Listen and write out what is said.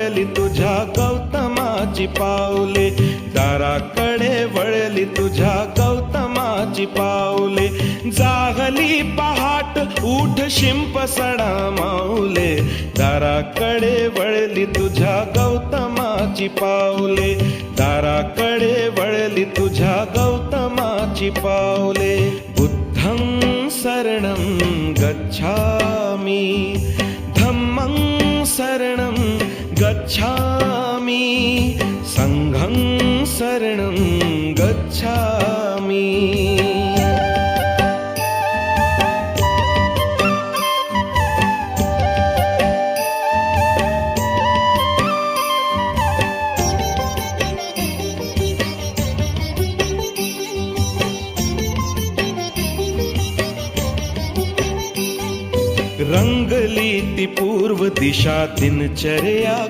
वळली तुझ्या गौतमाची पावले, दाराकडे वळली तुझ्या गौतमाची पावले. जागली पहाट उठ शिंप सडा माऊले, दाराकडे वळली तुझ्या गौतमाची पावले, दाराकडे वळली तुझ्या गौतमाची पावले. बुद्धं शरणं गच्छामि, धम्मं शरणं गच्छामि, संघं शरणं गच्छामि. रंगली ती पूर्व दिशा दिनचर्या